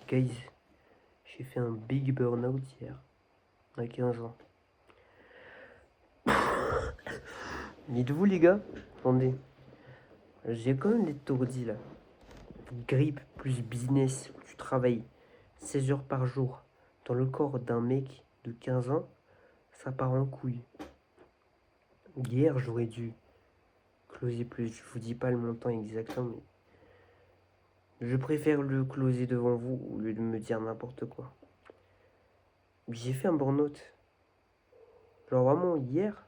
Guys, j'ai fait un big burn-out hier, à 15 ans. Dites-vous les gars, attendez, j'ai quand même des l'étourdi là. Grippe plus business, où tu travailles 16 heures par jour dans le corps d'un mec de 15 ans, ça part en couille. Hier, j'aurais dû closer plus, je vous dis pas le montant exactement, mais je préfère le closer devant vous au lieu de me dire n'importe quoi. J'ai fait un burn-out. Genre vraiment hier,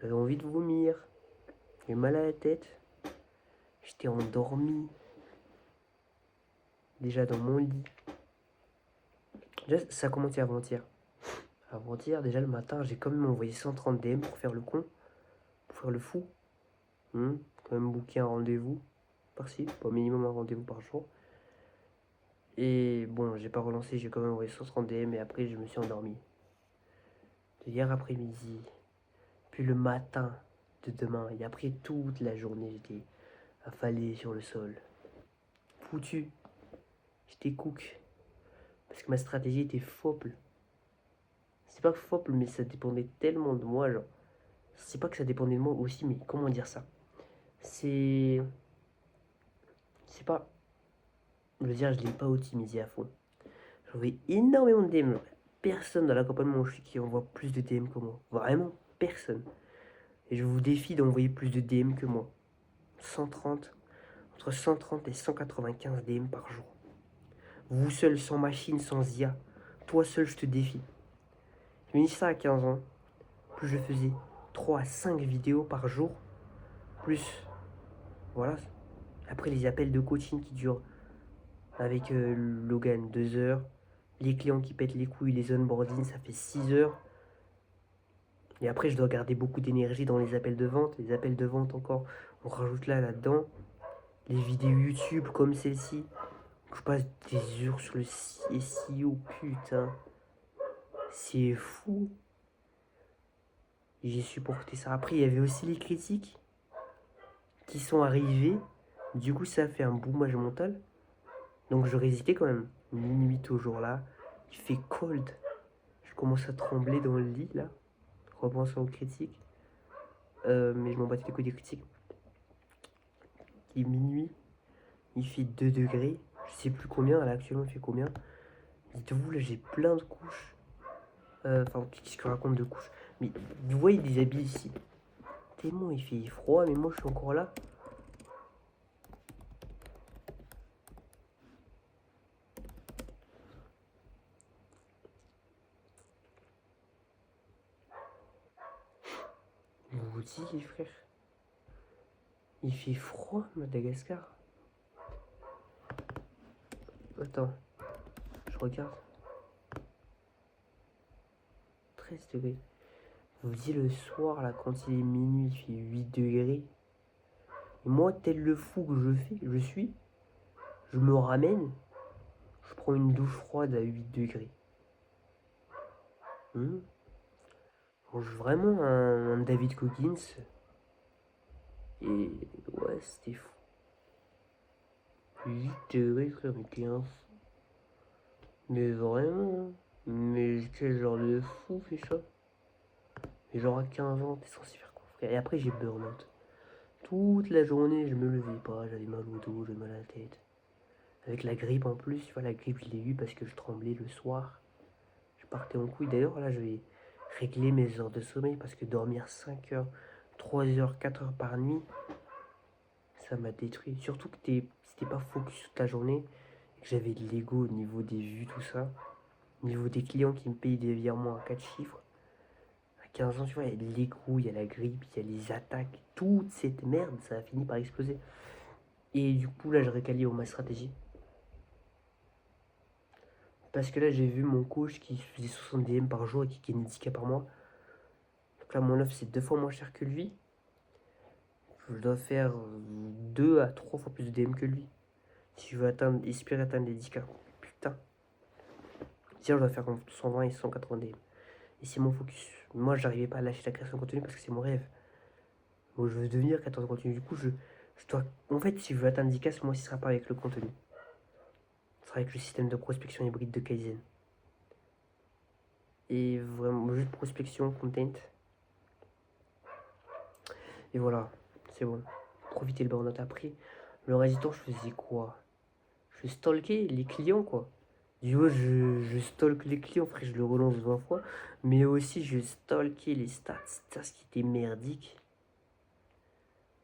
j'avais envie de vomir, j'ai mal à la tête, j'étais endormi, déjà dans mon lit. Déjà, ça a commencé avant-hier. Avant-hier, déjà le matin, j'ai quand même envoyé 130 DM pour faire le con, pour faire le fou. Quand même booker un rendez-vous par-ci, pas minimum un rendez-vous par jour. Et bon, j'ai pas relancé, j'ai quand même envoyé 130 DM et après je me suis endormi. De hier après-midi, puis le matin de demain, et après toute la journée, j'étais affalé sur le sol. Foutu. J'étais cook. Parce que ma stratégie était fople. C'est pas fople, mais ça dépendait tellement de moi, genre. C'est pas que ça dépendait de moi aussi, mais comment dire ça? C'est. C'est pas. Je veux dire, je l'ai pas optimisé à fond. J'envoie énormément de DM. Personne dans l'accompagnement où je suis qui envoie plus de DM que moi. Vraiment, personne. Et je vous défie d'envoyer plus de DM que moi. 130, entre 130 et 195 DM par jour. Vous seul, sans machine, sans IA. Toi seul, je te défie. J'ai mis ça à 15 ans. Plus je faisais 3 à 5 vidéos par jour. Plus, voilà. Après les appels de coaching qui durent avec Logan 2 heures. Les clients qui pètent les couilles, les onboarding, ça fait 6 heures. Et après, je dois garder beaucoup d'énergie dans les appels de vente. Les appels de vente encore, on rajoute là-dedans. Les vidéos YouTube comme celle-ci. Je passe des heures sur le SEO, putain. C'est fou. J'ai supporté ça. Après, il y avait aussi les critiques qui sont arrivées. Du coup, ça a fait un boomage mental. Donc, je résistais quand même. Minuit toujours là. Il fait cold. Je commence à trembler dans le lit là. Repensant aux critiques. Mais je m'en battais les couilles des critiques. Il est minuit. Il fait 2 degrés. Je sais plus combien. Là, actuellement, il fait combien? Dites-vous, là, j'ai plein de couches. Enfin, qu'est-ce que je raconte de couches? Mais vous voyez des habits ici. Tellement il fait froid, mais moi, je suis encore là. Je vous dis, frère. Il fait froid, Madagascar. Attends. Je regarde. 13 degrés. Je vous dis, le soir, là, quand il est minuit, il fait 8 degrés. Et moi, tel le fou que je suis, je me ramène, je prends une douche froide à 8 degrés. Je mange vraiment un David Coggins. Et ouais, c'était fou. 8 degrés, frère, mais t'es un fou. Mais vraiment, mais quel genre de fou fait ça? Mais genre à 15 ans, t'es censé faire quoi, frère? Et après, j'ai burn-out. Toute la journée, je me levais pas, j'avais mal au dos, j'avais mal à la tête. Avec la grippe en plus, tu vois, la grippe, je l'ai eu parce que je tremblais le soir. Je partais en couille. D'ailleurs, là, je vais régler mes heures de sommeil parce que dormir 5 heures, 3 heures, 4 heures par nuit, ça m'a détruit. Surtout que c'était pas focus toute la journée, et que j'avais de l'ego au niveau des vues, tout ça. Au niveau des clients qui me payent des virements à 4 chiffres. À 15 ans, tu vois, il y a l'ego, il y a la grippe, il y a les attaques. Toute cette merde, ça a fini par exploser. Et du coup, là, je récalibre ma stratégie. Parce que là, j'ai vu mon coach qui faisait 60 DM par jour et qui gagnait 10K par mois. Donc là, mon offre, c'est 2 fois moins cher que lui. Je dois faire 2 à 3 fois plus de DM que lui. Si je veux espérer atteindre les 10K. Putain. Tiens, je dois faire entre 120 et 180 DM. Et c'est mon focus. Moi, j'arrivais pas à lâcher la création de contenu parce que c'est mon rêve. Moi, je veux devenir créateur de contenu. Du coup, je dois. En fait, si je veux atteindre 10K, ce mois-ci sera pas avec le contenu. sera avec le système de prospection hybride de Kaizen. Et vraiment, juste prospection, content. Et voilà, c'est bon. Profiter le burn-out après. Le reste du temps, je faisais quoi? Je stalkais les clients, quoi. Du coup, je stalk les clients, frère, je le relance 20 fois. Mais aussi, je stalkais les stats. Ça, ce qui était merdique.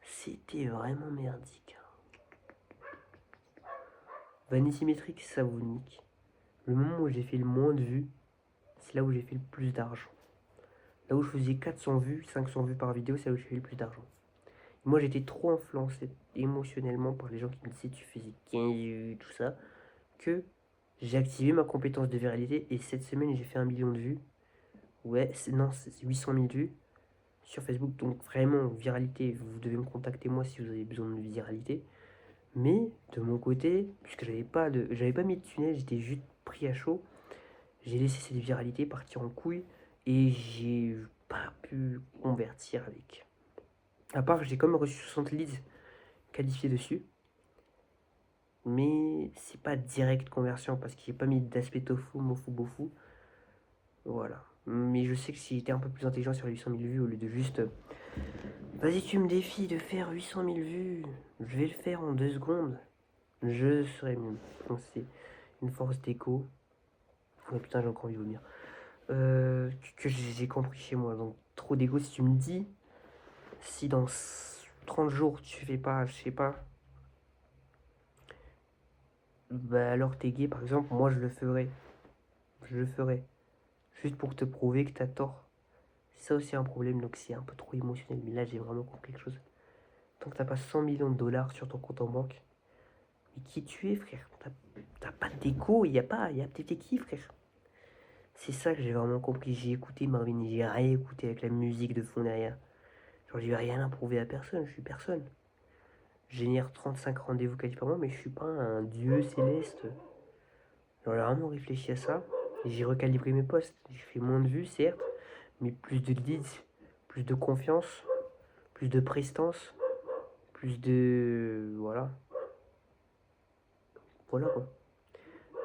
C'était vraiment merdique. Vanity Metrics, ça vous nique. Le moment où j'ai fait le moins de vues, c'est là où j'ai fait le plus d'argent. Là où je faisais 400 vues, 500 vues par vidéo, c'est là où j'ai fait le plus d'argent. Moi, j'étais trop influencé émotionnellement par les gens qui me disaient tu faisais 15 vues, tout ça, que j'ai activé ma compétence de viralité et cette semaine, j'ai fait 1 million de vues. Ouais, non, c'est 800 000 vues sur Facebook. Donc vraiment, viralité, vous devez me contacter moi si vous avez besoin de viralité. Mais de mon côté, puisque j'avais pas mis de tunnel, j'étais juste pris à chaud. J'ai laissé cette viralité partir en couille et j'ai pas pu convertir avec. À part, j'ai quand même reçu 60 leads qualifiés dessus. Mais c'est pas direct conversion parce qu'il n'y a pas mis d'aspect tofu, mofu, bofu. Voilà. Mais je sais que si j'étais un peu plus intelligent sur les 800 000 vues, au lieu de juste vas-y, tu me défies de faire 800 000 vues, je vais le faire en 2 secondes, je serais mieux. Donc c'est une force d'écho. Oh putain, j'ai encore envie de vomir. Que j'ai compris chez moi. Donc trop d'égo, si tu me dis, si dans 30 jours tu fais pas, je sais pas, bah alors t'es gay par exemple, moi je le ferai. Je le ferai. Juste pour te prouver que t'as tort. C'est ça aussi un problème, donc c'est un peu trop émotionnel. Mais là j'ai vraiment compris quelque chose. Tant que t'as pas 100 millions de dollars sur ton compte en banque, mais qui tu es frère? T'as pas d'écho, y a t'es qui frère? C'est ça que j'ai vraiment compris. J'ai écouté Marvin, j'ai rien écouté avec la musique de fond derrière. Genre, j'ai rien à prouver à personne, je suis personne. Je génère 35 rendez-vous quasi par mois, mais je suis pas un dieu céleste. Genre, j'ai vraiment réfléchi à ça. J'ai recalibré mes posts. J'ai fait moins de vues, certes, mais plus de leads, plus de confiance, plus de prestance, plus de. Voilà. Voilà quoi.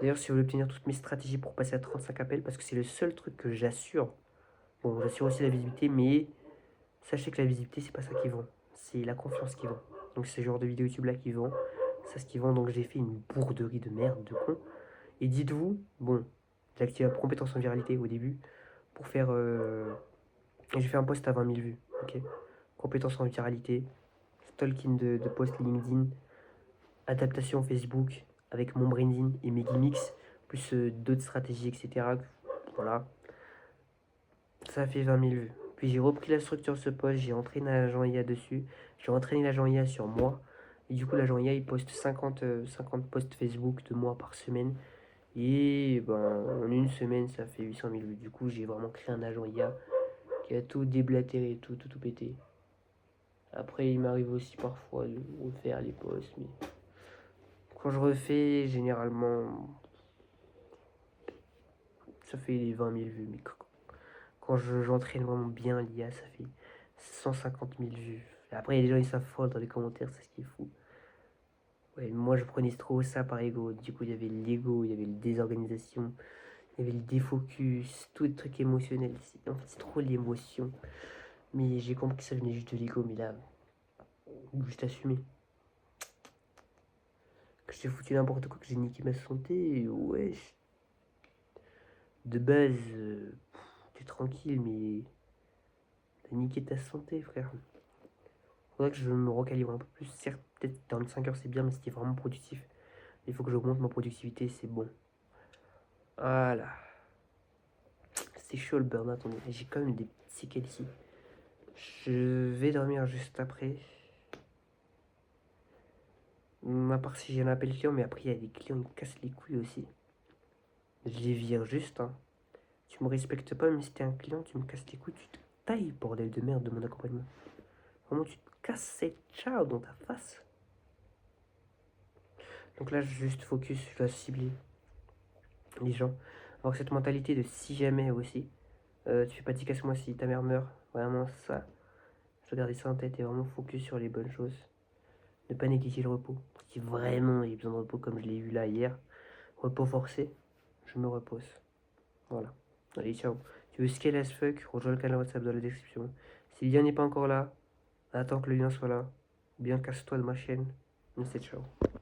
D'ailleurs, si vous voulez obtenir toutes mes stratégies pour passer à 35 appels, parce que c'est le seul truc que j'assure. Bon, j'assure aussi la visibilité, mais sachez que la visibilité, c'est pas ça qui vend. C'est la confiance qui vend. Donc, c'est ce genre de vidéo YouTube là qui vend. C'est ce qui vend. Donc, j'ai fait une bourderie de merde, de con. Et dites-vous, bon, j'ai activé la compétence en viralité au début pour faire. J'ai fait un post à 20 000 vues. Ok. Compétence en viralité, stalking de post LinkedIn, adaptation Facebook avec mon branding et mes gimmicks, plus d'autres stratégies, etc. Voilà. Ça a fait 20 000 vues. Puis j'ai repris la structure de ce post, j'ai entraîné l'agent IA dessus, j'ai entraîné l'agent IA sur moi. Et du coup, l'agent IA, il poste 50 posts Facebook de moi par semaine. Et ben, en une semaine, ça fait 800 000 vues. Du coup, j'ai vraiment créé un agent IA qui a tout déblatéré, tout pété. Après, il m'arrive aussi parfois de refaire les posts, mais quand je refais, généralement, ça fait les 20 000 vues. Mais quand j'entraîne vraiment bien l'IA, ça fait 150 000 vues. Après, il y a des gens qui savent fort dans les commentaires, c'est ce qui est fou. Ouais, moi, je prenais trop ça par ego. Du coup, il y avait l'ego, il y avait la désorganisation, il y avait le défocus, tout le truc émotionnel. En fait, c'est trop l'émotion. Mais j'ai compris que ça venait juste de l'ego, mais là, juste assumer. Que j'ai foutu n'importe quoi, que j'ai niqué ma santé, ouais. De base, t'es tranquille, mais t'as niqué ta santé, frère. Faudrait que je me recalibre un peu plus. Certes, peut-être 45 heures c'est bien, mais c'était vraiment productif. Il faut que j'augmente ma productivité, c'est bon. Voilà. C'est chaud le burn-out, j'ai quand même des séquelles ici. Je vais dormir juste après. À part si j'ai un appel client, mais après il y a des clients qui me cassent les couilles aussi. Je les vire juste, hein. Tu me respectes pas, mais si t'es un client, tu me casses les couilles, tu te tailles, bordel de merde de mon accompagnement. Vraiment, tu te casses cette ciao dans ta face. Donc là, juste focus, je dois cibler les gens. Alors cette mentalité de si jamais aussi, tu fais pas 10 casse moi si ta mère meurt. Vraiment ça. Je dois garder ça en tête et vraiment focus sur les bonnes choses. Ne pas négliger le repos. Si vraiment j'ai besoin de repos comme je l'ai eu là hier. Repos forcé. Je me repose. Voilà. Allez, ciao. Tu veux scale as fuck, rejoins le canal WhatsApp dans la description. Si le lien n'est pas encore là, attends que le lien soit là. Ou bien casse-toi de ma chaîne. Mais c'est ciao.